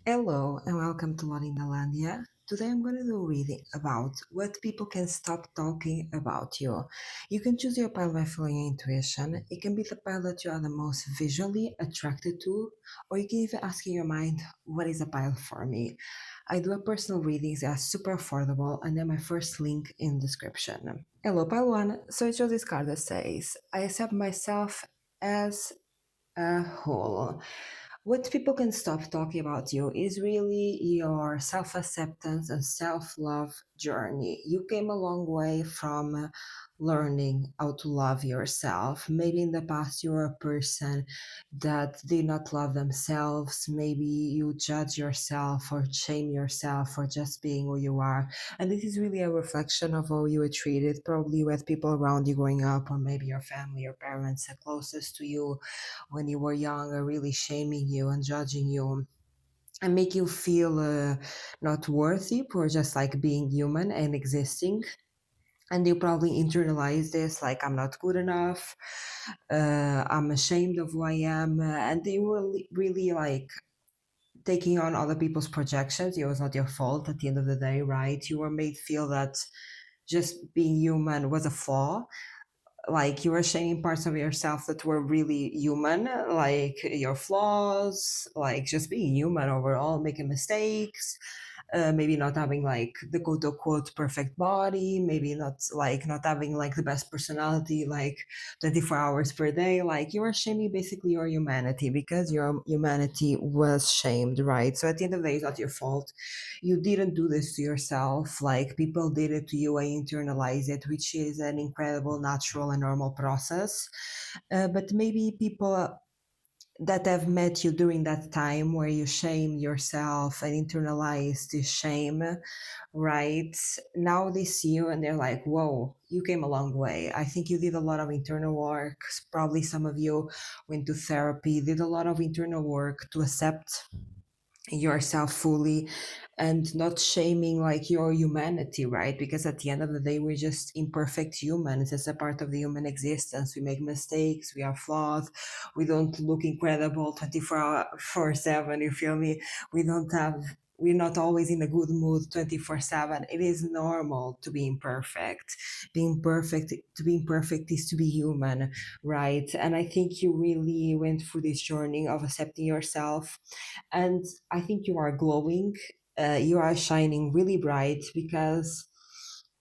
Hello and welcome to Laurindalandia. Today I'm going to do a reading about what people can stop talking about you. You can choose your pile by following your intuition. It can be the pile that you are the most visually attracted to, or you can even ask in your mind, what is a pile for me? I do a personal readings, they are super affordable, and then my first link in description. Hello, pile one. So I chose this card that says, I accept myself as a whole. What people can stop talking about you is really your self acceptance and self love journey. You came a long way from learning how to love yourself. Maybe in the past you were a person that did not love themselves. Maybe you judge yourself or shame yourself for just being who you are. And this is really a reflection of how you were treated, probably with people around you growing up, or maybe your family, your parents, the closest to you when you were young are really shaming you and judging you and make you feel not worthy for just like being human and existing. And you probably internalize this like, I'm not good enough, I'm ashamed of who I am, and they were really like taking on other people's projections. It was not your fault at the end of the day, right? You were made feel that just being human was a flaw, like you were shaming parts of yourself that were really human, like your flaws, like just being human overall, making mistakes, maybe not having like the quote unquote perfect body, maybe not having like the best personality, like 24 hours per day. Like you were shaming basically your humanity because your humanity was shamed, right? So at the end of the day, it's not your fault. You didn't do this to yourself, like people did it to you and internalize it, which is an incredible natural and normal process. But maybe people that have met you during that time where you shame yourself and internalize this shame, right? Now they see you and they're like, whoa, you came a long way. I think you did a lot of internal work. Probably some of you went to therapy, did a lot of internal work to accept yourself fully and not shaming like your humanity, right? Because at the end of the day, we're just imperfect humans. It's a part of the human existence. We make mistakes, we are flawed, we don't look incredible 24/7, you feel me? We don't have we're not always in a good mood 24/7. It is normal to be imperfect. Being perfect is to be human, right? And I think you really went through this journey of accepting yourself, and I think you are glowing. You are shining really bright because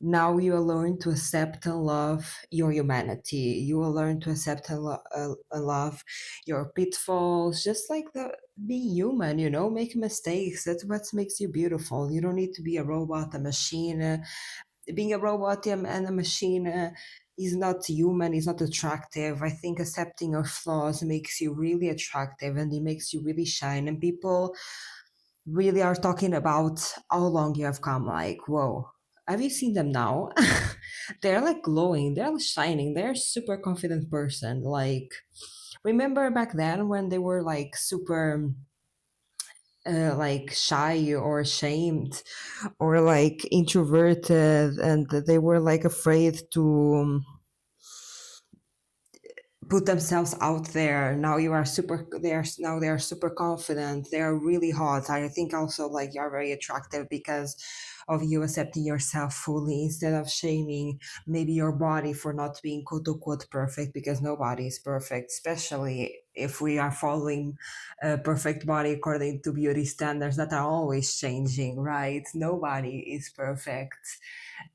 now you will learn to accept and love your humanity. You will learn to accept and love your pitfalls, just like the being human. Make mistakes. That's what makes you beautiful. You don't need to be a robot, a machine. Being a robot and a machine. Is not human, is not attractive. I think accepting your flaws makes you really attractive and it makes you really shine. And people really are talking about how long you have come. Like, whoa, have you seen them now? They're like glowing, they're shining, they're super confident person. Like, remember back then when they were like super like shy or ashamed or like introverted and they were like afraid to put themselves out there. Now you are super they are super confident, they are really hot. I think also like you're very attractive because of you accepting yourself fully instead of shaming maybe your body for not being quote unquote perfect, because nobody is perfect, especially if we are following a perfect body according to beauty standards that are always changing, right? Nobody is perfect.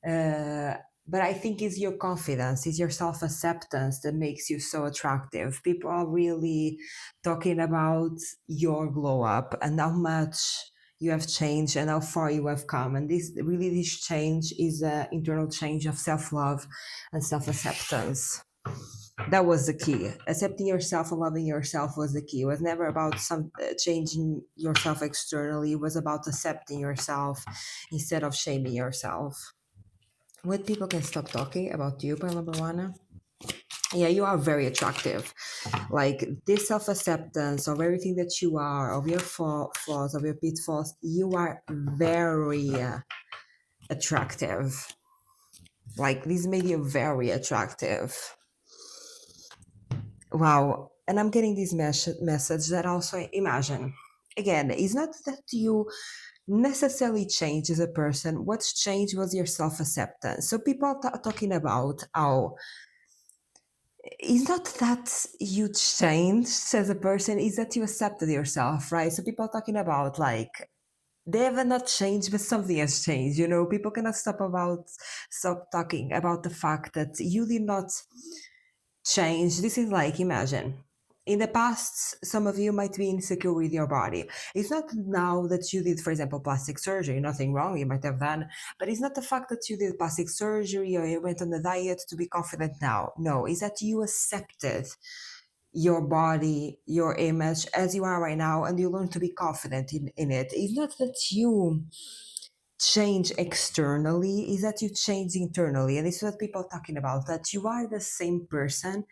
uh, but I think it's your confidence, it's your self acceptance that makes you so attractive. People are really talking about your glow up and how much you have changed and how far you have come. And this change is an internal change of self love and self acceptance. That was the key. Accepting yourself and loving yourself was the key. It was never about some changing yourself externally. It was about accepting yourself instead of shaming yourself. What people can stop talking about you, Palabawana? Yeah, you are very attractive. Like this self acceptance of everything that you are, of your flaws, of your pitfalls, you are very attractive. Like this made you very attractive. Wow. And I'm getting this message that also imagine. again, it's not that you necessarily change as a person. What's changed was your self acceptance. So people are talking about how it's not that you changed as a person, it's that you accepted yourself, right? So people are talking about like they have not changed, but something has changed. You know, people cannot stop talking about the fact that you did not change. This is like, imagine. In the past, some of you might be insecure with your body. It's not now that you did, for example, plastic surgery, nothing wrong, you might have done, but it's not the fact that you did plastic surgery or you went on a diet to be confident now. No, it's that you accepted your body, your image as you are right now, and you learn to be confident in it. It's not that you change externally, is that you change internally. And this is what people are talking about, that you are the same person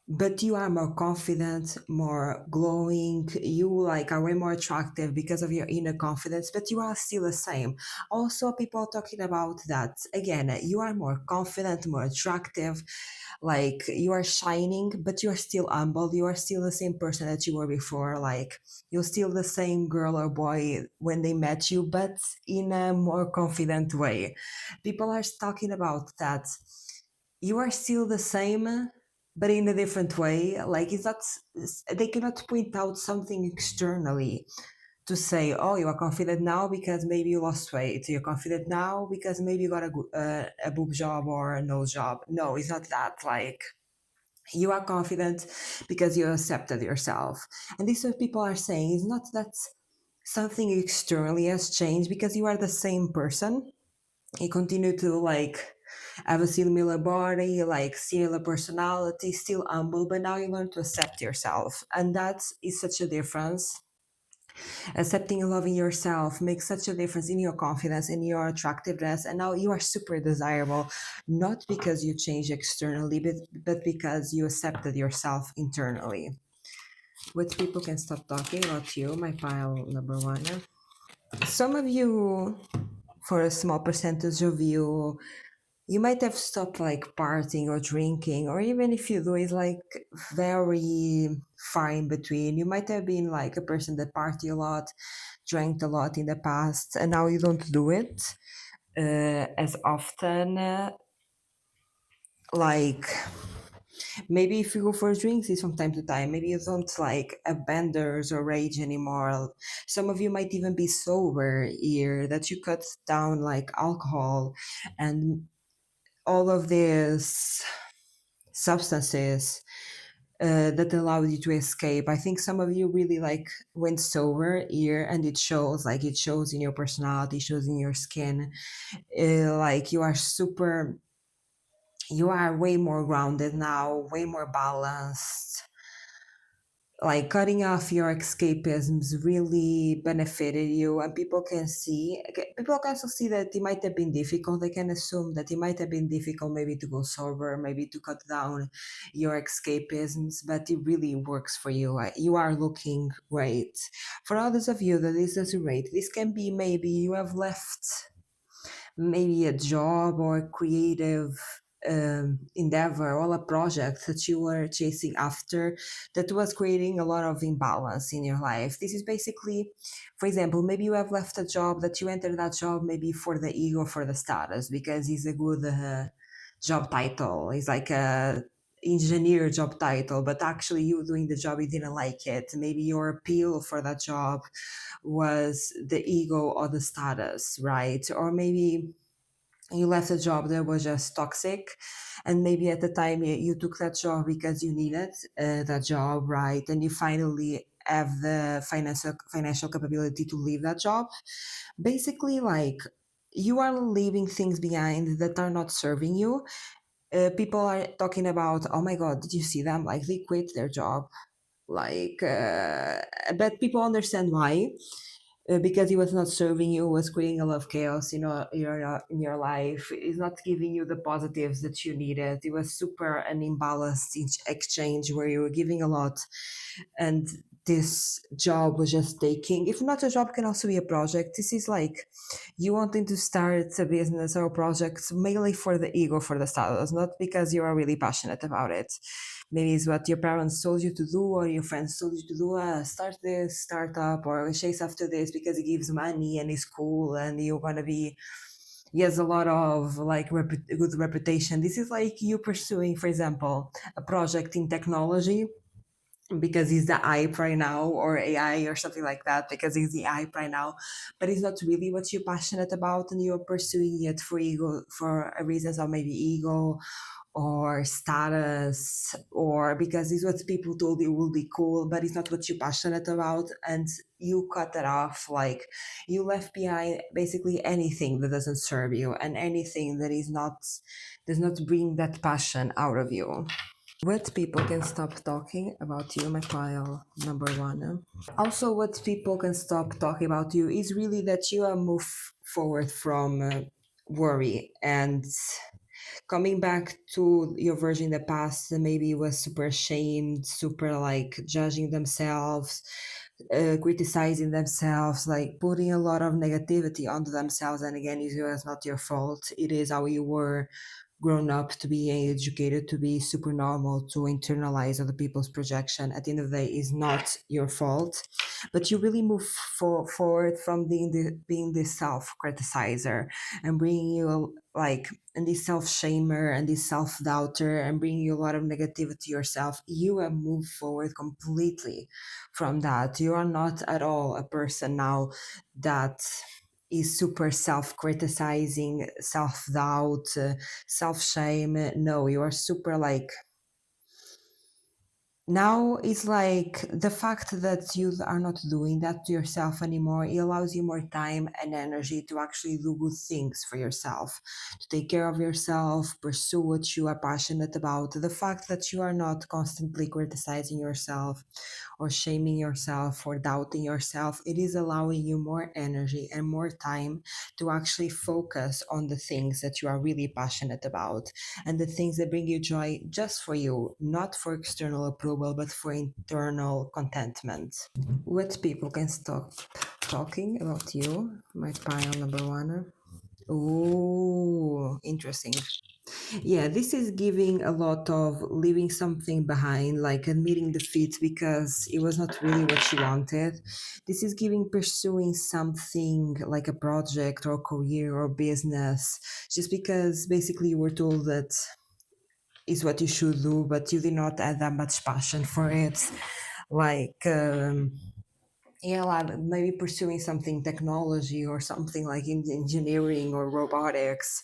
but you are more confident, more glowing, you like are way more attractive because of your inner confidence, but you are still the same. Also people are talking about that again, you are more confident, more attractive, like you are shining, but you are still humble, you are still the same person that you were before, like you're still the same girl or boy when they met you, but in a more confident way. People are talking about that you are still the same but in a different way. Like it's not, they cannot point out something externally to say, oh, you are confident now because maybe you lost weight, you're confident now because maybe you got a boob job or a nose job. No, it's not that. Like you are confident because you accepted yourself. And this is what people are saying, it's not that something externally has changed, because you are the same person, you continue to like have a similar body, like similar personality, still humble, but now you learn to accept yourself. And that is such a difference. Accepting and loving yourself makes such a difference in your confidence, in your attractiveness. And now you are super desirable, not because you change externally, but because you accepted yourself internally. Which people can stop talking about you, my pile number one. Some of you, for a small percentage of you, you might have stopped like partying or drinking, or even if you do, it's like very far in between. You might have been like a person that party a lot, drank a lot in the past, and now you don't do it as often. Like maybe if you go for drinks, it's from time to time. Maybe you don't like have benders or rage anymore. Some of you might even be sober here, that you cut down like alcohol and all of these substances that allowed you to escape. I think some of you really like went sober here, and it shows. Like it shows in your personality, shows in your skin. Like you are way more grounded now, way more balanced. Like cutting off your escapisms really benefited you, and people can also see that it might have been difficult. They can assume that it might have been difficult maybe to go sober, maybe to cut down your escapisms, but it really works for you. You are looking great. For others of you that this doesn't rate, this can be maybe you have left maybe a job or a creative endeavor or a project that you were chasing after, that was creating a lot of imbalance in your life. This is basically, for example, maybe you have left a job, that you entered that job maybe for the ego, for the status, because it's a good job title. It's like a engineer job title, but actually you doing the job, you didn't like it. Maybe your appeal for that job was the ego or the status, right? Or maybe you left a job that was just toxic, and maybe at the time you took that job because you needed that job, right? And you finally have the financial capability to leave that job. Basically, like you are leaving things behind that are not serving you. People are talking about, oh my god, did you see them, like they quit their job, like but people understand why, because it was not serving you, was creating a lot of chaos, in your life. It's not giving you the positives that you needed. It was super an imbalanced exchange where you were giving a lot, and this job was just taking, if not a job, can also be a project. This is like you wanting to start a business or a project mainly for the ego, for the status, not because you are really passionate about it. Maybe it's what your parents told you to do or your friends told you to do. Start this startup or chase after this because it gives money and it's cool and you're gonna be, he has a lot of like good reputation. This is like you pursuing, for example, a project in technology because he's the hype right now, or AI or something like that, because he's the hype right now, but it's not really what you're passionate about, and you're pursuing it for ego, for reasons of maybe ego or status, or because it's what people told you will be cool, but it's not what you're passionate about, and you cut it off. Like you left behind basically anything that doesn't serve you and anything that is not, does not bring that passion out of you. What people can stop talking about you, my pile number one. Also, what people can stop talking about you is really that you are move forward from worry and coming back to your version in the past that maybe was super ashamed, super like judging themselves, criticizing themselves, like putting a lot of negativity onto themselves. And again, it was not your fault. It is how you were grown up to be educated to be super normal, to internalize other people's projection. At the end of the day, is not your fault, but you really move forward from being the self criticizer and bringing you like, and this self shamer and this self doubter and bringing you a lot of negativity to yourself. You have moved forward completely from that. You are not at all a person now that is super self criticizing, self doubt, self shame. No, you are super like, now it's like the fact that you are not doing that to yourself anymore, it allows you more time and energy to actually do good things for yourself, to take care of yourself, pursue what you are passionate about. The fact that you are not constantly criticizing yourself or shaming yourself or doubting yourself, it is allowing you more energy and more time to actually focus on the things that you are really passionate about and the things that bring you joy just for you, not for external approval, but for internal contentment. What people can stop talking about you? My pile number one. Ooh, interesting. Yeah, this is giving a lot of leaving something behind, like admitting defeat because it was not really what you wanted. This is giving pursuing something like a project or career or business just because basically you were told that is what you should do, but you did not have that much passion for it. Like, yeah, like maybe pursuing something technology or something like in engineering or robotics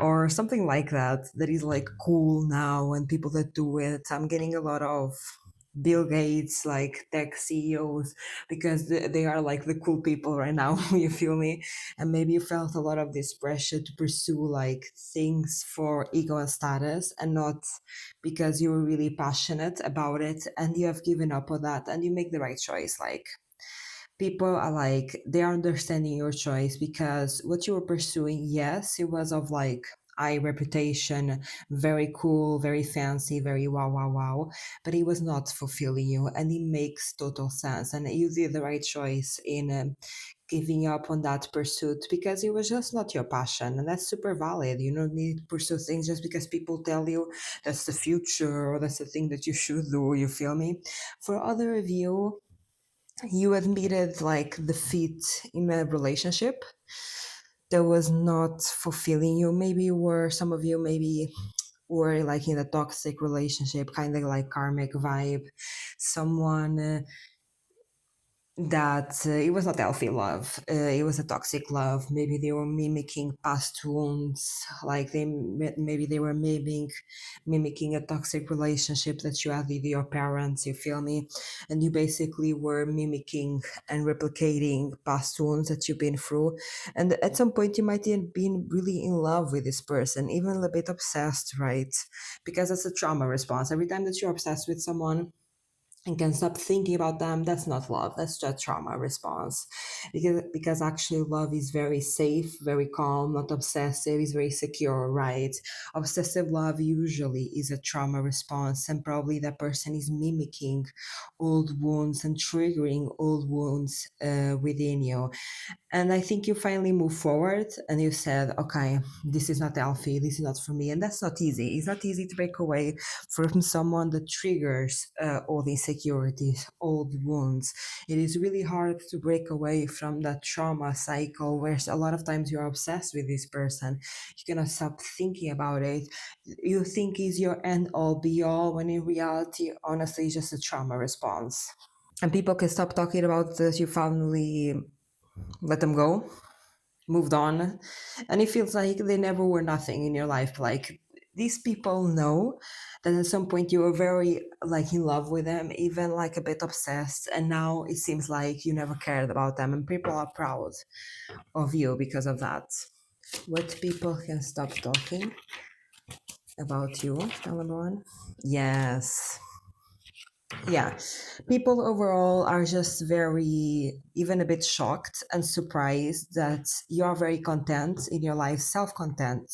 or something like that, that is like cool now, and people that do it. I'm getting a lot of Bill Gates, like tech CEOs, because they are like the cool people right now. You feel me? And maybe you felt a lot of this pressure to pursue like things for ego and status, and not because you were really passionate about it, and you have given up on that, and you make the right choice. Like people are like, they are understanding your choice because what you were pursuing, yes, it was of like eye reputation, very cool, very fancy, very wow wow wow, but it was not fulfilling you, and it makes total sense, and you did the right choice in giving up on that pursuit because it was just not your passion, and that's super valid. You don't need to pursue things just because people tell you that's the future or that's the thing that you should do. You feel me? For other of you, you admitted like defeat in a relationship that was not fulfilling you. Maybe you were, some of you maybe were like in a toxic relationship, kind of like karmic vibe. Someone that it was not healthy love, it was a toxic love. Maybe they were mimicking past wounds, like maybe they were mimicking a toxic relationship that you had with your parents. You feel me? And you basically were mimicking and replicating past wounds that you've been through, and at some point you might have been really in love with this person, even a bit obsessed, right? Because that's a trauma response. Every time that you're obsessed with someone, and can stop thinking about them, that's not love, that's just trauma response. Because actually love is very safe, very calm, not obsessive, is very secure, right? Obsessive love usually is a trauma response, and probably that person is mimicking old wounds and triggering old wounds within you. And I think you finally move forward and you said, okay, this is not healthy, this is not for me. And that's not easy. It's not easy to break away from someone that triggers all insecurities, old wounds. It is really hard to break away from that trauma cycle where a lot of times you're obsessed with this person. You cannot stop thinking about it. You think is your end all be all, when in reality, honestly, it's just a trauma response. And people can stop talking about this. You finally let them go, moved on, and it feels like they never were nothing in your life. Like, these people know that at some point you were very like in love with them, even like a bit obsessed, and now it seems like you never cared about them, and people are proud of you because of that. What people can stop talking about you, tell everyone. Yes. Yeah, people overall are just very, even a bit shocked and surprised that you are very content in your life, self-content,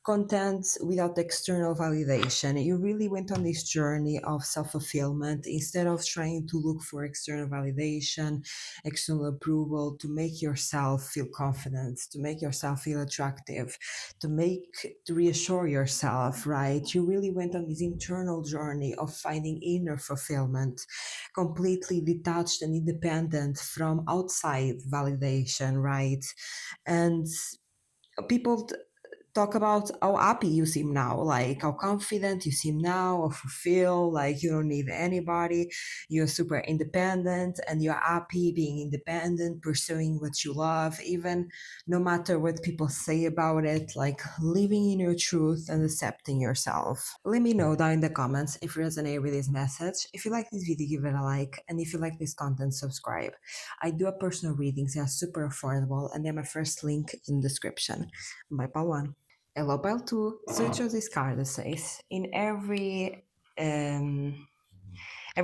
content without external validation. You really went on this journey of self-fulfillment instead of trying to look for external validation, external approval, to make yourself feel confident, to make yourself feel attractive, to reassure yourself, right? You really went on this internal journey of finding inner fulfillment, completely detached and independent from outside validation, right? And people talk about how happy you seem now, like how confident you seem now, or fulfilled, like you don't need anybody, you're super independent and you're happy being independent, pursuing what you love, even no matter what people say about it, like living in your truth and accepting yourself. Let me know down in the comments if you resonate with this message. If you like this video, give it a like, and if you like this content, subscribe. I do a personal readings, they are super affordable, and they're my first link in the description. Bye, pile one. Hello, pile two. So it shows this card that says, in every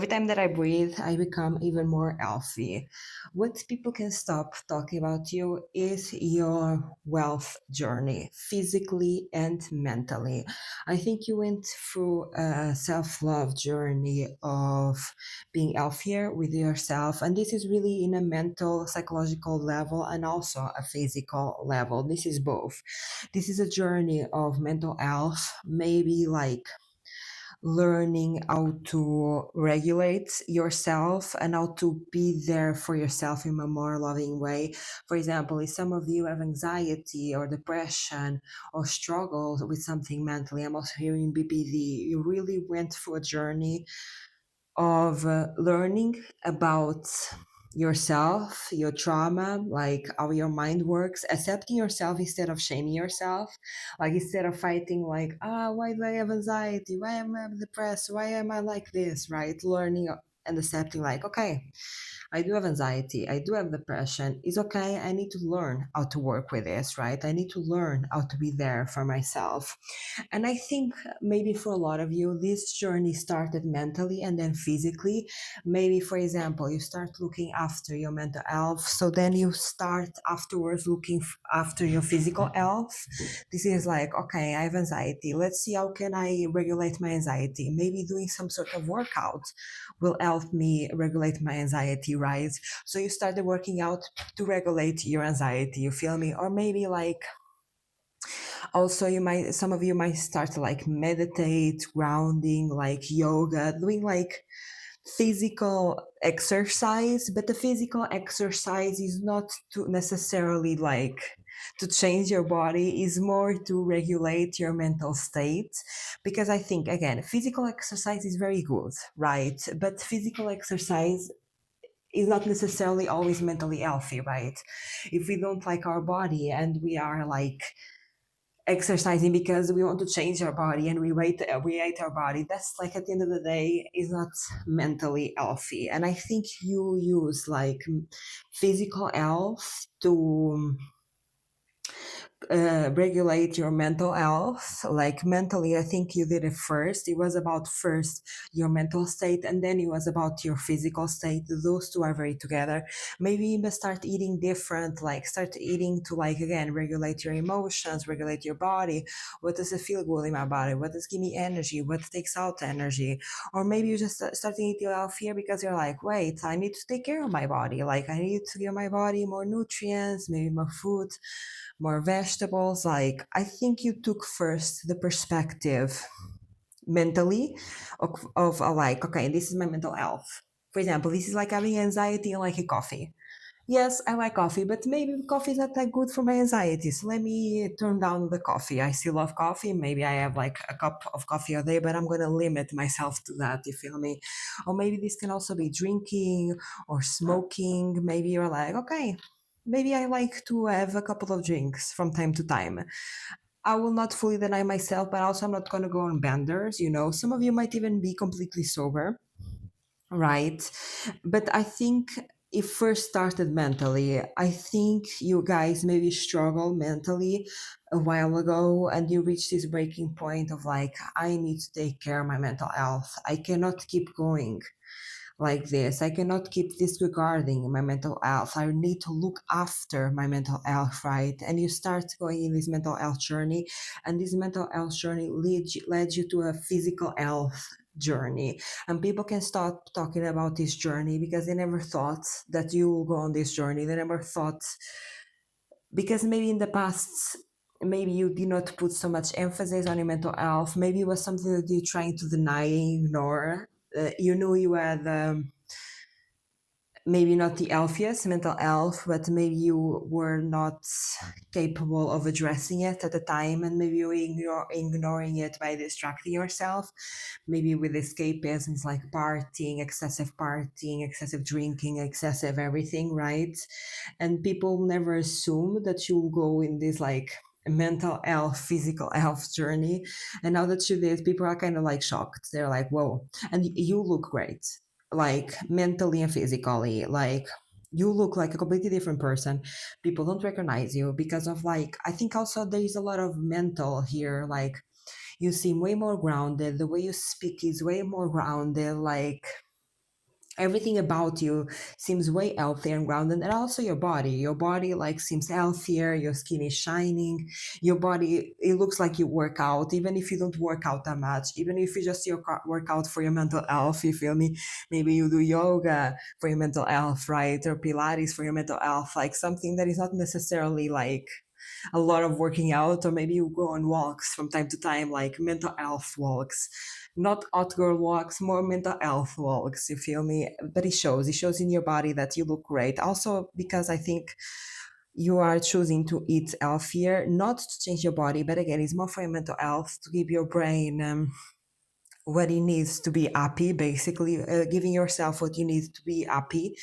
time that I breathe, I become even more healthy. What people can stop talking about you is your wealth journey, physically and mentally. I think you went through a self love journey of being healthier with yourself. And this is really in a mental, psychological level and also a physical level. This is both. This is a journey of mental health, maybe like learning how to regulate yourself and how to be there for yourself in a more loving way. For example, if some of you have anxiety or depression or struggles with something mentally, I'm also hearing BPD, you really went through a journey of learning about yourself, your trauma, like how your mind works, accepting yourself instead of shaming yourself, like instead of fighting, like, why do I have anxiety? Why am I depressed? Why am I like this? Right? Learning and accepting, like, okay, I do have anxiety, I do have depression. It's okay. I need to learn how to work with this, right? I need to learn how to be there for myself. And I think maybe for a lot of you, this journey started mentally and then physically. Maybe, for example, you start looking after your mental health. So then you start afterwards looking after your physical health. This is like, okay, I have anxiety. Let's see how can I regulate my anxiety. Maybe doing some sort of workout will help me regulate my anxiety, right? So you started working out to regulate your anxiety, you feel me? Or maybe like also you might, some of you might start to like meditate, grounding, like yoga, doing like physical exercise. But the physical exercise is not to necessarily like to change your body, is more to regulate your mental state. Because I think, again, physical exercise is very good, right? But physical exercise is not necessarily always mentally healthy, right? If we don't like our body and we are like exercising because we want to change our body and we hate our body, that's like at the end of the day is not mentally healthy. And I think you use like physical health regulate your mental health. Like mentally, I think you did it first. It was about first your mental state, and then it was about your physical state. Those two are very together. Maybe you must start eating different, like start eating to, like, again, regulate your emotions, regulate your body. What does it feel good in my body? What does give me energy? What takes out energy? Or maybe you just starting eating healthier because you're like, wait, I need to take care of my body. Like, I need to give my body more nutrients, maybe more food, more vegetables. Like, I think you took first the perspective mentally of like, okay, this is my mental health. For example, this is like having anxiety and like a coffee. Yes, I like coffee, but maybe coffee is not that good for my anxiety. So let me turn down the coffee. I still love coffee. Maybe I have like a cup of coffee a day, but I'm going to limit myself to that. You feel me? Or maybe this can also be drinking or smoking. Maybe you're like, okay, maybe I like to have a couple of drinks from time to time. I will not fully deny myself, but also I'm not going to go on benders. Some of you might even be completely sober, right? But I think it first started mentally. I think you guys maybe struggle mentally a while ago, and you reached this breaking point of like, I need to take care of my mental health. I cannot keep going like this. I cannot keep disregarding my mental health. I need to look after my mental health, right? And you start going in this mental health journey, and this mental health journey led you to a physical health journey. And people can start talking about this journey because they never thought that you will go on this journey. They never thought, because maybe in the past, maybe you did not put so much emphasis on your mental health. Maybe it was something that you're trying to deny, ignore. You knew you had maybe not the healthiest mental health, but maybe you were not capable of addressing it at the time, and maybe you were ignoring it by distracting yourself, maybe with escapisms like partying, excessive drinking, excessive everything, right? And people never assume that you'll go in this like mental health, physical health journey. And now that you did, people are kind of like shocked. They're like, whoa, and you look great, like mentally and physically. Like, you look like a completely different person. People don't recognize you because of, like, I think also there is a lot of mental here. Like, you seem way more grounded. The way you speak is way more grounded. Like, everything about you seems way healthier and grounded. And also your body like seems healthier. Your skin is shining. Your body, it looks like you work out, even if you don't work out that much, even if you just work out for your mental health. You feel me? Maybe you do yoga for your mental health, right? Or pilates for your mental health, like something that is not necessarily like a lot of working out. Or maybe you go on walks from time to time, like mental health walks, not hot girl walks, more mental health walks. You feel me? But it shows in your body that you look great. Also, because I think you are choosing to eat healthier, not to change your body, but again, it's more for your mental health, to give your brain what it needs to be happy, basically giving yourself what you need to be happy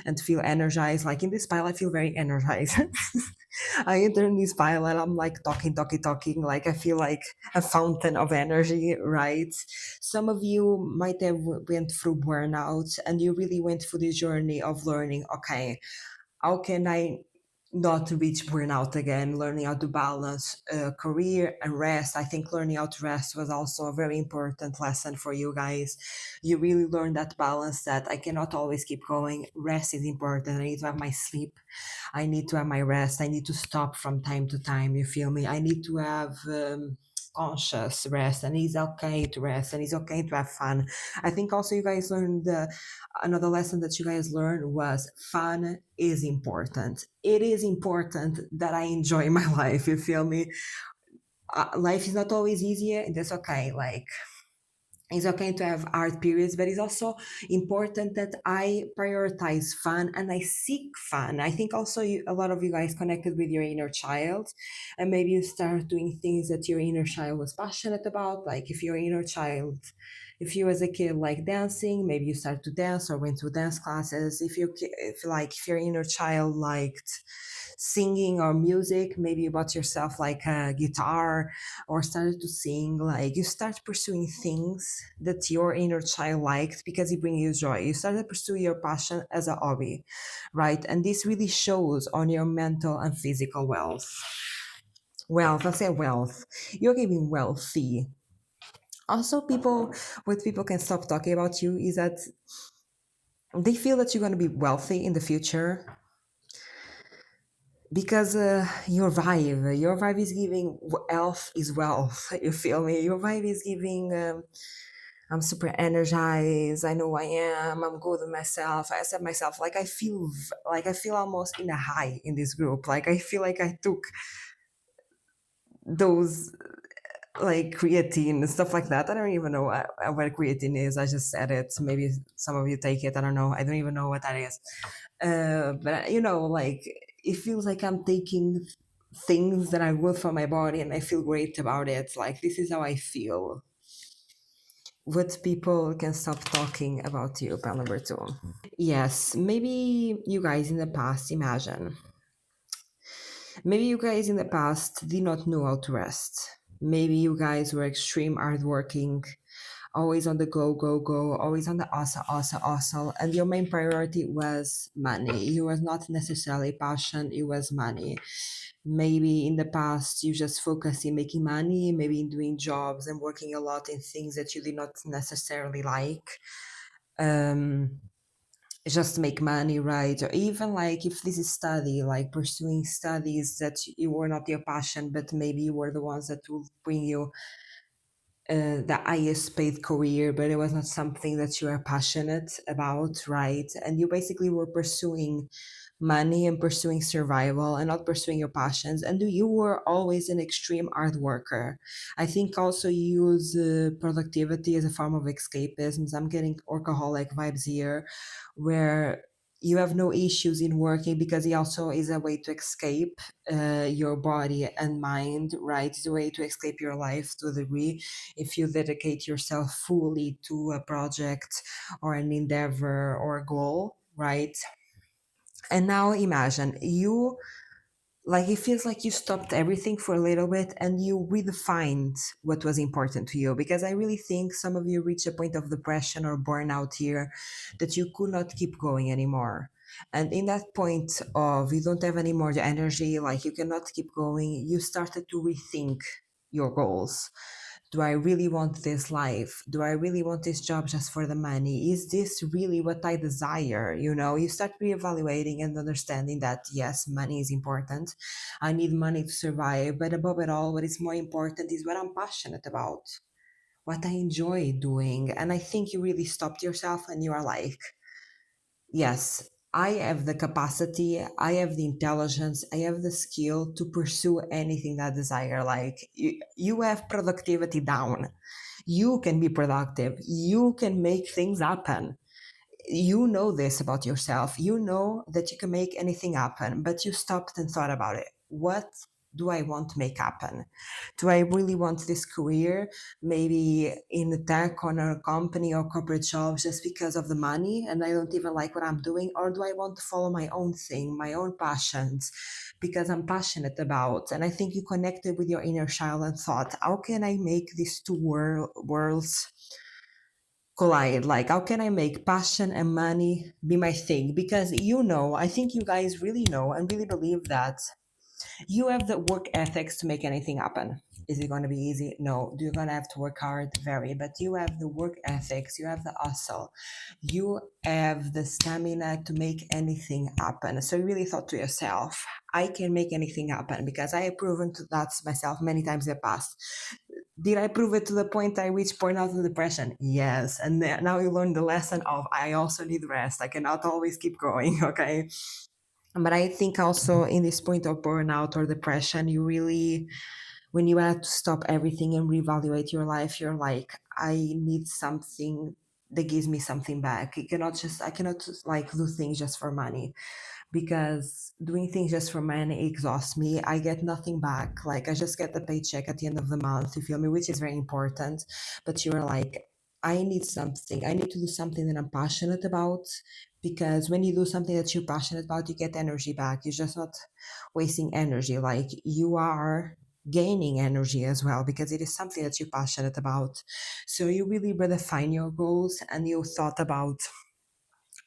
and feel energized. Like in this pile, I feel very energized. I enter in this pile and I'm like talking. Like, I feel like a fountain of energy, right? Some of you might have went through burnout, and you really went through the journey of learning, okay, how can I not reach burnout again? Learning how to balance career and rest. I think learning how to rest was also a very important lesson for you guys. You really learned that balance, that I cannot always keep going. Rest is important. I need to have my sleep. I need to have my rest. I need to stop from time to time. You feel me? I need to have conscious rest, and it's okay to rest, and it's okay to have fun. I think also you guys learned another lesson that you guys learned was fun is important. It is important that I enjoy my life. You feel me? Life is not always easy, and that's okay. Like, it's okay to have hard periods, but it's also important that I prioritize fun and I seek fun. I think also a lot of you guys connected with your inner child, and maybe you start doing things that your inner child was passionate about. Like, if your inner child, if you as a kid like dancing, maybe you start to dance or went to dance classes. If your inner child liked singing or music, maybe you bought yourself like a guitar or started to sing. Like, you start pursuing things that your inner child liked because it brings you joy. You start to pursue your passion as a hobby, right? And this really shows on your mental and physical wealth. Wealth, I say wealth. You're giving wealthy. Also, what people can stop talking about you is that they feel that you're going to be wealthy in the future because your vibe is giving health is wealth. You feel me? Your vibe is giving. I'm super energized. I know I am. I'm good with myself. I accept myself. Like I feel almost in a high in this group. Like I feel like I took those like creatine and stuff like that. I don't even know what creatine is. I just said it. Maybe some of you take it. I don't know. I don't even know what that is. But like it feels like I'm taking things that are good for my body and I feel great about it. Like this is how I feel. What people can stop talking about you, pal number two. Yes, maybe you guys in the past imagine. Maybe you guys in the past did not know how to rest. Maybe you guys were extreme hardworking, always on the go, go, go, always on the hustle, hustle, hustle. And your main priority was money. It was not necessarily passion, it was money. Maybe in the past you just focused in making money, maybe in doing jobs and working a lot in things that you did not necessarily like. Um, just to make money, right? Or even like if this is study, like pursuing studies that you were not your passion, but maybe you were the ones that will bring you the highest paid career, but it was not something that you are passionate about, right? And you basically were pursuing money and pursuing survival and not pursuing your passions. And you were always an extreme hard worker. I think also you use productivity as a form of escapism. I'm getting workaholic vibes here, where you have no issues in working because it also is a way to escape your body and mind, right? It's a way to escape your life to a degree if you dedicate yourself fully to a project or an endeavor or a goal, right? And now imagine you, like it feels like you stopped everything for a little bit and you redefined what was important to you, because I really think some of you reach a point of depression or burnout here that you could not keep going anymore. And in that point of you don't have any more the energy, like you cannot keep going, you started to rethink your goals. Do I really want this life? Do I really want this job just for the money? Is this really what I desire? You start reevaluating and understanding that yes, money is important. I need money to survive. But above it all, what is more important is what I'm passionate about, what I enjoy doing. And I think you really stopped yourself and you are like, yes, I have the capacity, I have the intelligence, I have the skill to pursue anything that I desire. Like you have productivity down. You can be productive. You can make things happen. You know this about yourself. You know that you can make anything happen, but you stopped and thought about it. What do I want to make happen? Do I really want this career, maybe in the tech or a company or corporate job just because of the money and I don't even like what I'm doing? Or do I want to follow my own thing, my own passions, because I'm passionate about? And I think you connected with your inner child and thought, how can I make these two worlds collide? Like, how can I make passion and money be my thing? Because I think you guys really know and really believe that you have the work ethics to make anything happen. Is it going to be easy? No. Do you going to have to work hard? Very. But you have the work ethics, you have the hustle, you have the stamina to make anything happen. So you really thought to yourself, I can make anything happen because I have proven that to myself many times in the past. Did I prove it to the point I reached burnout and depression? Yes. And now you learn the lesson of I also need rest. I cannot always keep going. Okay. But I think also in this point of burnout or depression, you really, when you have to stop everything and reevaluate your life, you're like, I need something that gives me something back. I cannot just like do things just for money, because doing things just for money exhausts me. I get nothing back. Like I just get the paycheck at the end of the month, you feel me, which is very important. But you're like, I need something. I need to do something that I'm passionate about, because when you do something that you're passionate about, you get energy back. You're just not wasting energy. Like you are gaining energy as well because it is something that you're passionate about. So you really redefine your goals and you thought about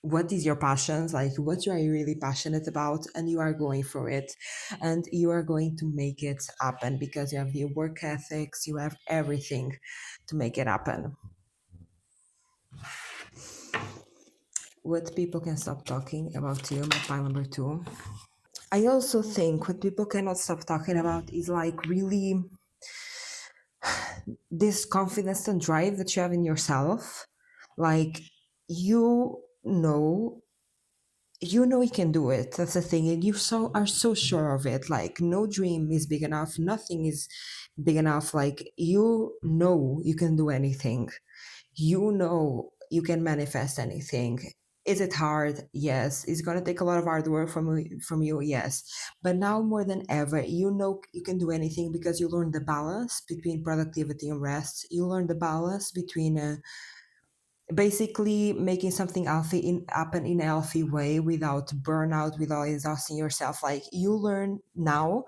what is your passions, like what you are really passionate about, and you are going for it, and you are going to make it happen because you have the work ethics, you have everything to make it happen. What people can stop talking about you, my pile number two. I also think what people cannot stop talking about is like really this confidence and drive that you have in yourself. Like, you know, you can do it. That's the thing, and you are so sure of it. Like, no dream is big enough, nothing is big enough. Like, you can do anything. You can manifest anything. Is it hard? Yes. It's going to take a lot of hard work from you. Yes. But now more than ever, you can do anything because you learn the balance between productivity and rest. You learn the balance between basically making something happen in a healthy way without burnout, without exhausting yourself. Like, you learn now,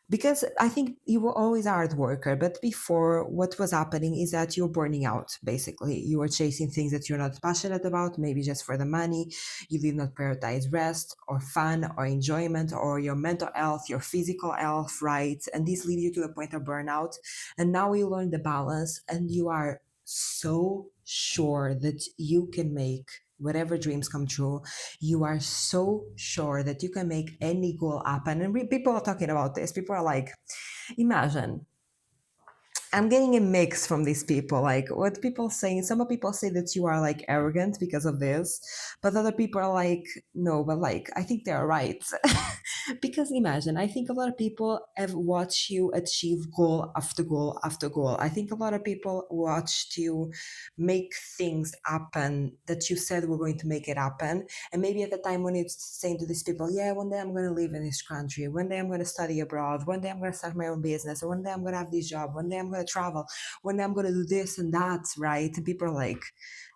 because I think you were always a hard worker, but before, what was happening is that you're burning out. Basically, you were chasing things that you're not passionate about, maybe just for the money. You did not prioritize rest or fun or enjoyment or your mental health, your physical health, right? And this leads you to the point of burnout. And now you learn the balance, and you are so sure that you can make whatever dreams come true. You are so sure that you can make any goal happen. And people are talking about this. People are like, imagine, I'm getting a mix from these people. Like, what people saying, some of people say that you are like arrogant because of this, but other people are like, no, but like, I think they're right. Because imagine, I think a lot of people have watched you achieve goal after goal after goal. I think a lot of people watched you make things happen that you said were going to make it happen. And maybe at the time when you're saying to these people, yeah, one day I'm going to live in this country, one day I'm going to study abroad, one day I'm going to start my own business, or one day I'm going to have this job, one day I'm going to travel, one day I'm going to do this and that, right? And people are like,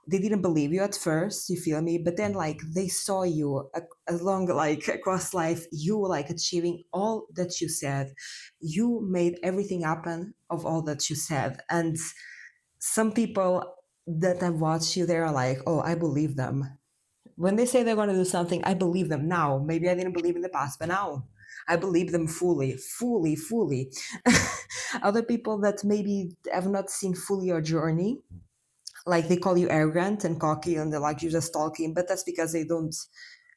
they didn't believe you at first, you feel me? But then, like, they saw you along, like, across life, you like achieving all that you said. You made everything happen of all that you said. And some people that have watched you, they're like, oh, I believe them. When they say they're going to do something, I believe them now. Maybe I didn't believe in the past, but now I believe them fully, fully, fully. Other people that maybe have not seen fully your journey, like, they call you arrogant and cocky, and they're like, you're just talking, but that's because they don't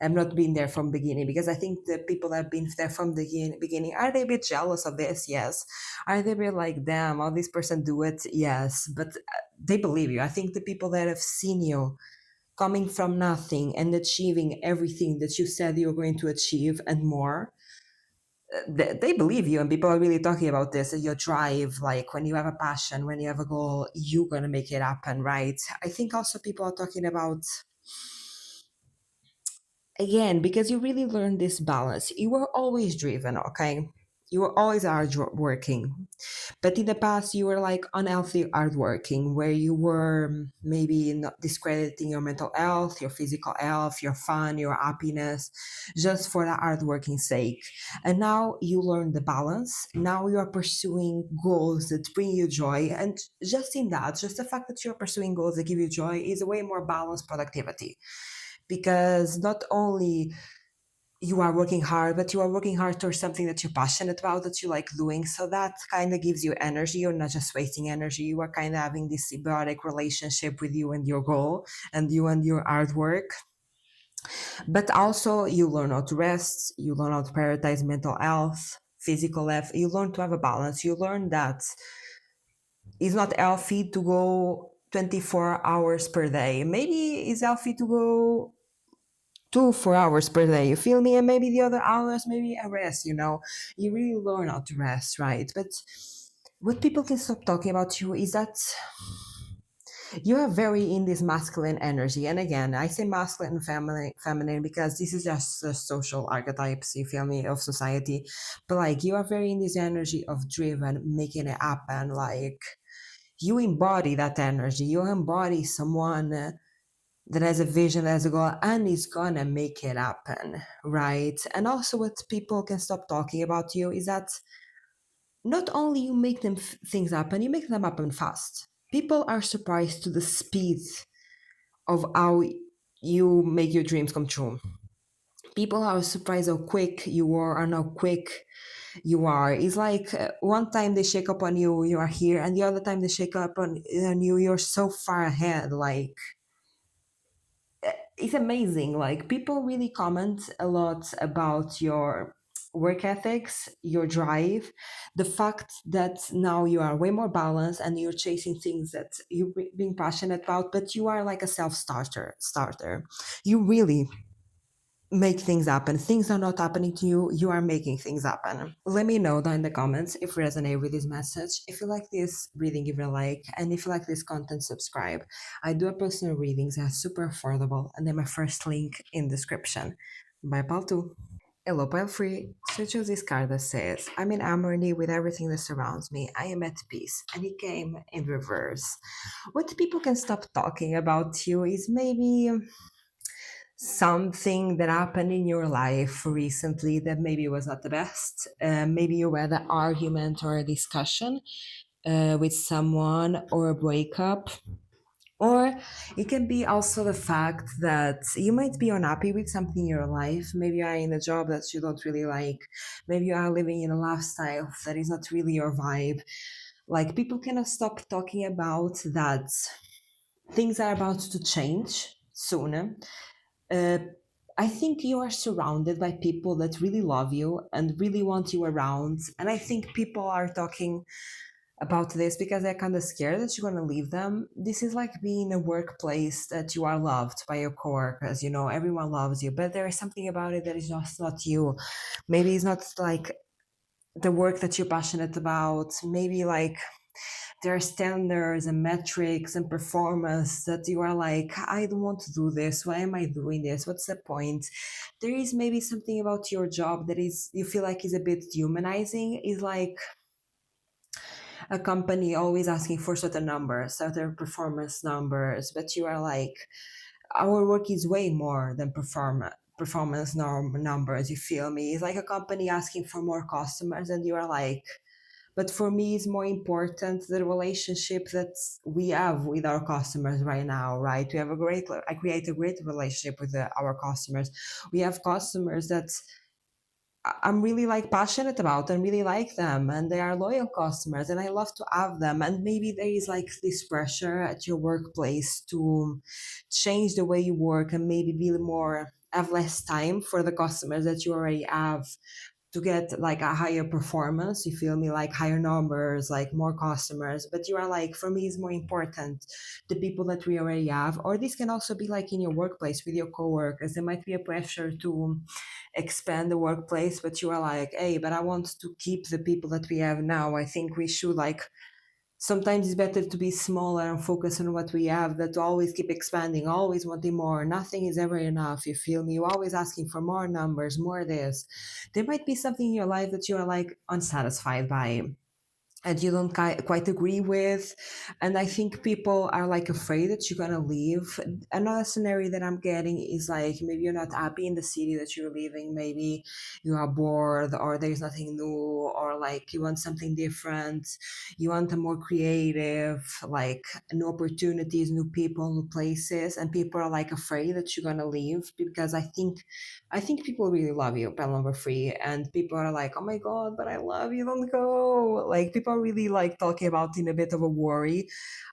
have not been there from beginning. Because I think the people that have been there from the beginning, are they a bit jealous of this? Yes. Are they a bit like, damn, how this person do it? Yes. But they believe you. I think the people that have seen you coming from nothing and achieving everything that you said you were going to achieve and more, they believe you. And people are really talking about this, your drive. Like, when you have a passion, when you have a goal, you're going to make it happen, right? I think also people are talking about, again, because you really learn this balance. You were always driven, okay? You were always hard working. But in the past, you were like unhealthy hardworking, where you were maybe not discrediting your mental health, your physical health, your fun, your happiness, just for the hardworking sake. And now you learn the balance. Now you are pursuing goals that bring you joy. And just in that, just the fact that you're pursuing goals that give you joy is a way more balanced productivity. Because not only you are working hard, but you are working hard towards something that you're passionate about, that you like doing. So that kind of gives you energy. You're not just wasting energy. You are kind of having this symbiotic relationship with you and your goal, and you and your artwork. But also, you learn how to rest. You learn how to prioritize mental health, physical health. You learn to have a balance. You learn that it's not healthy to go 24 hours per day. Maybe it's healthy to go 2 4 hours per day, you feel me? And maybe the other hours, maybe a rest. You really learn how to rest, right? But what people can stop talking about you is that you are very in this masculine energy. And again, I say masculine and feminine because this is just the social archetypes, you feel me, of society. But like, you are very in this energy of driven, making it happen. Like, you embody that energy. You embody someone that has a vision, that has a goal, and is gonna make it happen, right? And also, what people can stop talking about you is that not only you make them things happen, you make them happen fast. People are surprised to the speed of how you make your dreams come true. People are surprised how quick you are and how quick you are. It's like one time they shake up on you, you are here, and the other time they shake up on you, you're so far ahead. Like it's amazing. Like people really comment a lot about your work ethics, your drive, the fact that now you are way more balanced and you're chasing things that you've been passionate about, but you are like a self starter. You really make things happen. Things are not happening to you, you are making things happen. Let me know down in the comments if you resonate with this message. If you like this reading, give it a like. And if you like this content, subscribe. I do a personal readings, they're super affordable, and they're my first link in description. Bye, pal too. Hello, pile free. So I chose this card that says, I'm in harmony with everything that surrounds me. I am at peace. And it came in reverse. What people can stop talking about you is maybe something that happened in your life recently that maybe was not the best. Maybe you had an argument or a discussion with someone or a breakup. Or it can be also the fact that you might be unhappy with something in your life. Maybe you are in a job that you don't really like. Maybe you are living in a lifestyle that is not really your vibe. Like people cannot stop talking about that things are about to change soon. uh, I think you are surrounded by people that really love you and really want you around. And I think people are talking about this because they're kind of scared that you're going to leave them. This is like being in a workplace that you are loved by your coworkers. You know, everyone loves you, but there is something about it that is just not you. Maybe it's not like the work that you're passionate about. Maybe like there are standards and metrics and performance that you are like, I don't want to do this. Why am I doing this? What's the point? There is maybe something about your job that is you feel like is a bit humanizing. Is like a company always asking for certain numbers, certain performance numbers, but you are like, our work is way more than performance numbers. You feel me? It's like a company asking for more customers, and you are like, but for me it's more important the relationship that we have with our customers right now, right? We have a great I create a great relationship with our customers. We have customers that I'm really like passionate about and really like them, and they are loyal customers and I love to have them. And maybe there is like this pressure at your workplace to change the way you work and maybe be more have less time for the customers that you already have to get like a higher performance. You feel me? Like higher numbers, like more customers. But you are like, for me it's more important the people that we already have. Or this can also be like in your workplace with your coworkers. There might be a pressure to expand the workplace, but you are like, hey, but I want to keep the people that we have now. I think we should like, sometimes it's better to be smaller and focus on what we have than to always keep expanding, always wanting more. Nothing is ever enough. You feel me? You're always asking for more numbers, more this. There might be something in your life that you are like unsatisfied by and you don't quite agree with. And I think people are like afraid that you're gonna leave. Another scenario that I'm getting is like maybe you're not happy in the city that you're living. Maybe you are bored or there's nothing new, or like you want something different. You want a more creative, like new opportunities, new people, new places. And people are like afraid that you're gonna leave because I think people really love you, Pen Number Free, and people are like, "Oh my god, but I love you, don't go!" Like people are really like talking about in a bit of a worry.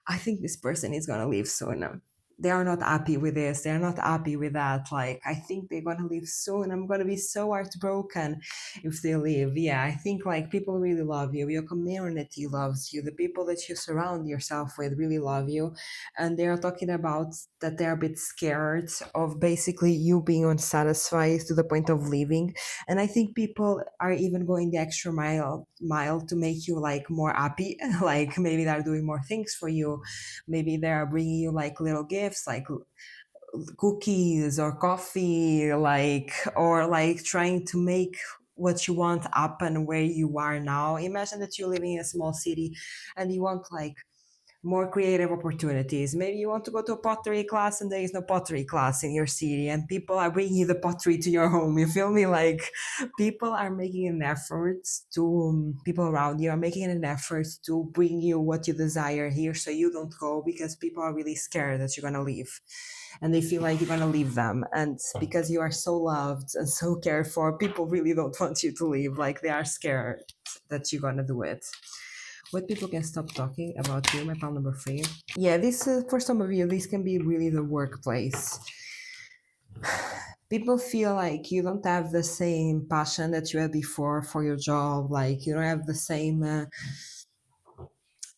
I think this person is gonna leave soon. They are not happy with this. They are not happy with that. Like I think they're gonna leave soon. I'm gonna be so heartbroken if they leave. Yeah, I think like people really love you. Your community loves you. The people that you surround yourself with really love you, and they are talking about that they're a bit scared of basically you being unsatisfied to the point of leaving. And I think people are even going the extra mile to make you like more happy. Like maybe they're doing more things for you. Maybe they're bringing you like little gifts, like cookies or coffee, like, or like trying to make what you want happen where you are now. Imagine that you're living in a small city and you want like more creative opportunities. Maybe you want to go to a pottery class and there is no pottery class in your city, and people are bringing you the pottery to your home. You feel me? Like people are making an effort to, people around you are making an effort to bring you what you desire here so you don't go, because people are really scared that you're going to leave and they feel like you're going to leave them. And because you are so loved and so cared for, people really don't want you to leave. Like they are scared that you're going to do it. What people can stop talking about you, my pile number 3. Yeah, this for some of you, this can be really the workplace. People feel like you don't have the same passion that you had before for your job. Like you don't have the same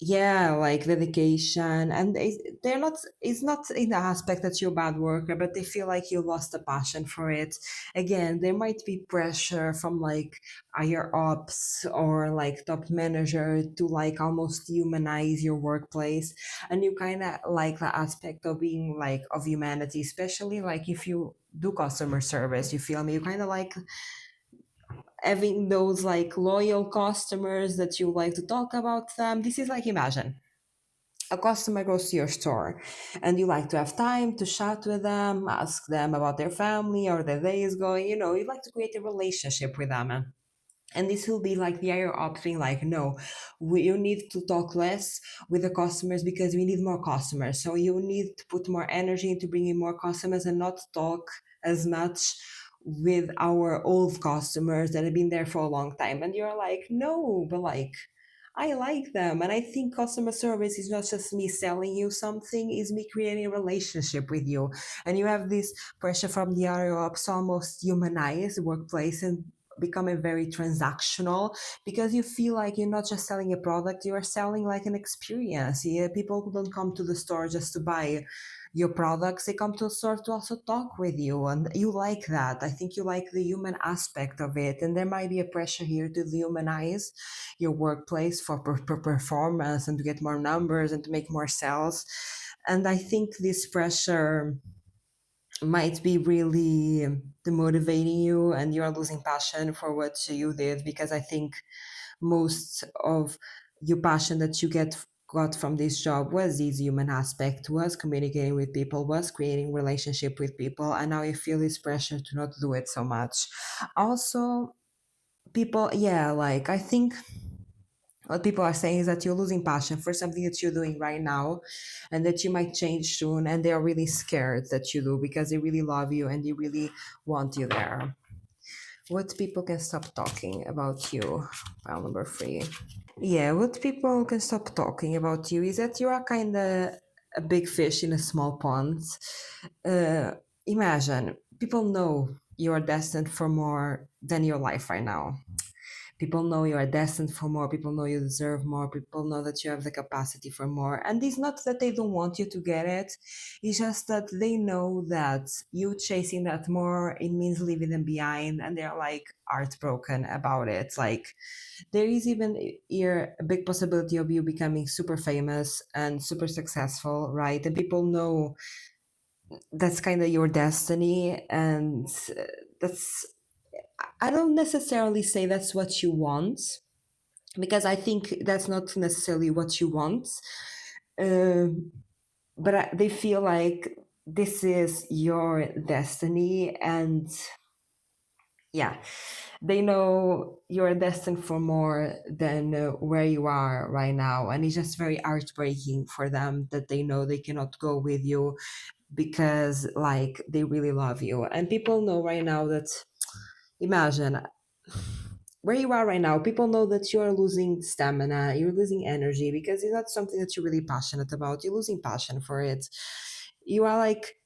yeah, like dedication, and they're not, it's not in the aspect that you're a bad worker, but they feel like you lost the passion for it. Again, there might be pressure from like higher ups or like top manager to like almost humanize your workplace, and you kind of like the aspect of being like of humanity, especially like if you do customer service, you feel me, you kind of like having those like loyal customers that you like to talk about them. This is like, imagine a customer goes to your store and you like to have time to chat with them, ask them about their family or their day is going, you know, you like to create a relationship with them. And this will be like the higher up thing, like, no, you need to talk less with the customers because we need more customers. So you need to put more energy into bringing more customers and not talk as much with our old customers that have been there for a long time. And you're like, no, but like, I like them. And I think customer service is not just me selling you something, it's me creating a relationship with you. And you have this pressure from the higher ups to almost humanize the workplace and becoming very transactional, because you feel like you're not just selling a product, you are selling like an experience. Yeah, people don't come to the store just to buy your products, they come to a store to also talk with you, and you like that. I think you like the human aspect of it, and there might be a pressure here to humanize your workplace for performance and to get more numbers and to make more sales. And I think this pressure might be really demotivating you and you're losing passion for what you did, because I think most of your passion that you got from this job was this human aspect, was communicating with people, was creating relationship with people, and now you feel this pressure to not do it so much. Also, people, yeah, like I think what people are saying is that you're losing passion for something that you're doing right now and that you might change soon, and they're really scared that you do because they really love you and they really want you there. What people can stop talking about you, file number 3. Yeah, what people can stop talking about you is that you are kind of a big fish in a small pond. uh, Imagine people know you are destined for more than your life right now. People know you are destined for more. People know you deserve more. People know that you have the capacity for more. And it's not that they don't want you to get it. It's just that they know that you chasing that more, it means leaving them behind. And they're like heartbroken about it. Like there is even here a big possibility of you becoming super famous and super successful, right? And people know that's kind of your destiny. And that's, I don't necessarily say that's what you want, because I think that's not necessarily what you want. Um, but they feel like this is your destiny, and yeah, they know you're destined for more than where you are right now, and it's just very heartbreaking for them that they know they cannot go with you because like they really love you. And people know right now that, imagine where you are right now, people know that you are losing stamina, you're losing energy because it's not something that you're really passionate about. You're losing passion for it. You are like,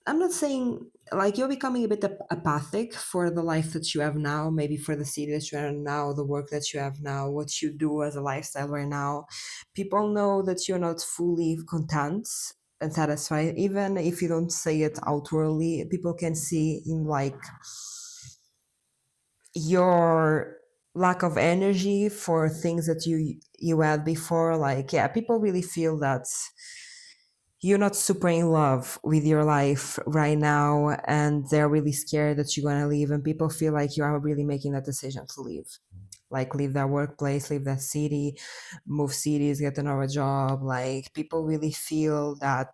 I'm not saying like you're becoming a bit apathic for the life that you have now, maybe for the city that you are in now, the work that you have now, what you do as a lifestyle right now. People know that you're not fully content and satisfied, even if you don't say it outwardly. People can see in like your lack of energy for things that you had before. Like yeah, people really feel that you're not super in love with your life right now, and they're really scared that you're going to leave, and people feel like you are really making that decision to leave. like leave their workplace, leave that city, move cities, get another job. Like people really feel that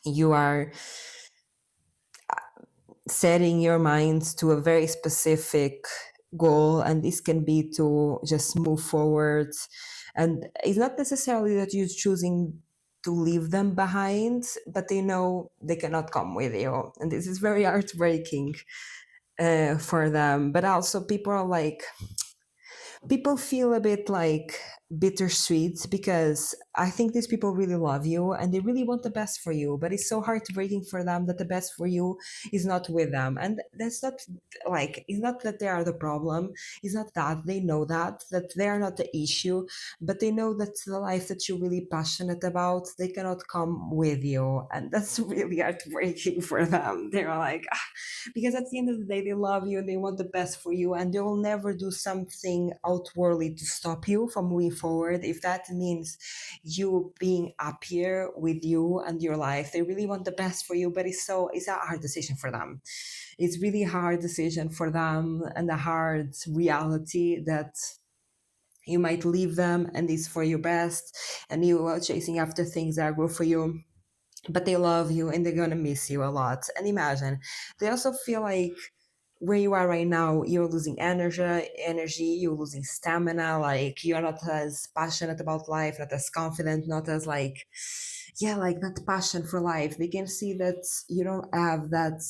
you are setting your mind to a very specific goal, and this can be to just move forward. And it's not necessarily that you're choosing to leave them behind, but they know they cannot come with you, and this is very heartbreaking for them. But also people are like, people feel a bit like bittersweet, because I think these people really love you and they really want the best for you, but it's so heartbreaking for them that the best for you is not with them. And that's not like, it's not that they are the problem, it's not that, they know that they are not the issue, but they know that the life that you're really passionate about, they cannot come with you, and that's really heartbreaking for them. They're like, because at the end of the day they love you and they want the best for you, and they will never do something outwardly to stop you from moving forward if that means you being happier with you and your life. They really want the best for you, but it's a hard decision for them. It's really hard decision for them, and a hard reality that you might leave them and it's for your best, and you are chasing after things that are good for you, but they love you and they're gonna miss you a lot. And imagine, they also feel like where you are right now, you're losing energy, you're losing stamina, like you're not as passionate about life, not as confident, not as like, yeah, like that passion for life. They can see that you don't have that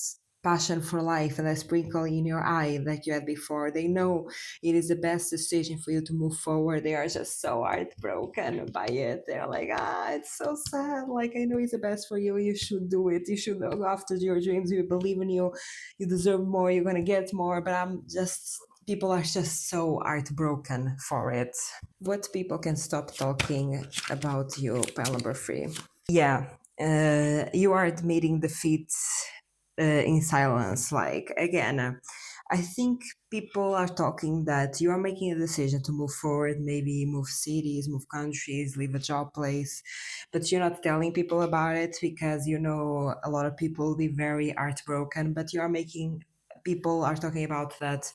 passion for life and that sprinkle in your eye that you had before. They know it is the best decision for you to move forward. They are just so heartbroken by it. They're like, it's so sad. Like, I know it's the best for you. You should do it. You should go after your dreams. You believe in you. You deserve more. You're going to get more. But people are just so heartbroken for it. What people can stop talking about you, pile number 3. Yeah, you are admitting defeat in silence. Like, again, I think people are talking that you are making a decision to move forward, maybe move cities, move countries, leave a job place, but you're not telling people about it because you know a lot of people will be very heartbroken. But you are making, people are talking about that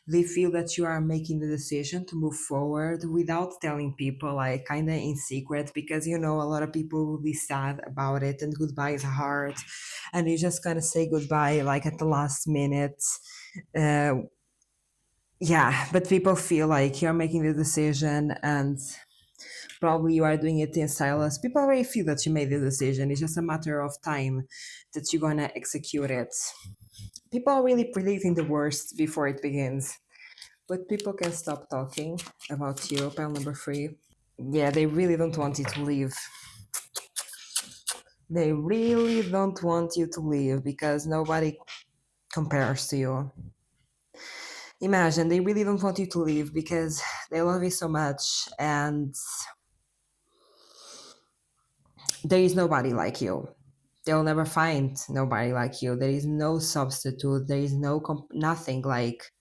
they feel that you are making the decision to move forward without telling people, like kind of in secret, because you know a lot of people will be sad about it and goodbye is hard, and you just kind of say goodbye like at the last minute. uh, yeah, but people feel like you're making the decision and probably you are doing it in silence. People already feel that you made the decision, it's just a matter of time that you're gonna execute it. People are really predicting the worst before it begins. But people can stop talking about you, pile number 3. Yeah, they really don't want you to leave. They really don't want you to leave because nobody compares to you. Imagine, they really don't want you to leave because they love you so much, and there is nobody like you. They'll never find nobody like you. There is no substitute. There is nothing like,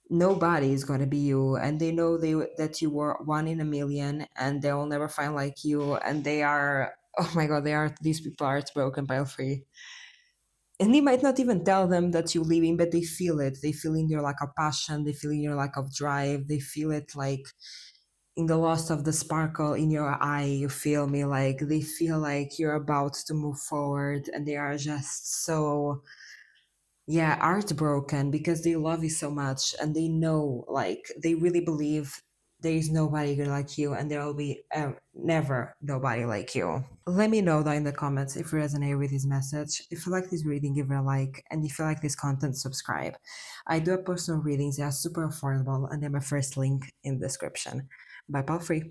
nobody is going to be you, and they know that you were one in a million and they'll never find like you. And they are, oh my god, these people are broken by free, and they might not even tell them that you're leaving, but they feel it. They feel in your lack of passion, they feel in your lack of drive, they feel it like in the loss of the sparkle in your eye. You feel me? Like they feel like you're about to move forward, and they are just so, yeah, heartbroken because they love you so much, and they know, like they really believe there is nobody good like you, and there will be never nobody like you. Let me know down in the comments if you resonate with this message. If you like this reading, give it a like, and if you like this content, subscribe. I do have personal readings, they are super affordable, and they're my first link in the description. Bye, pal free.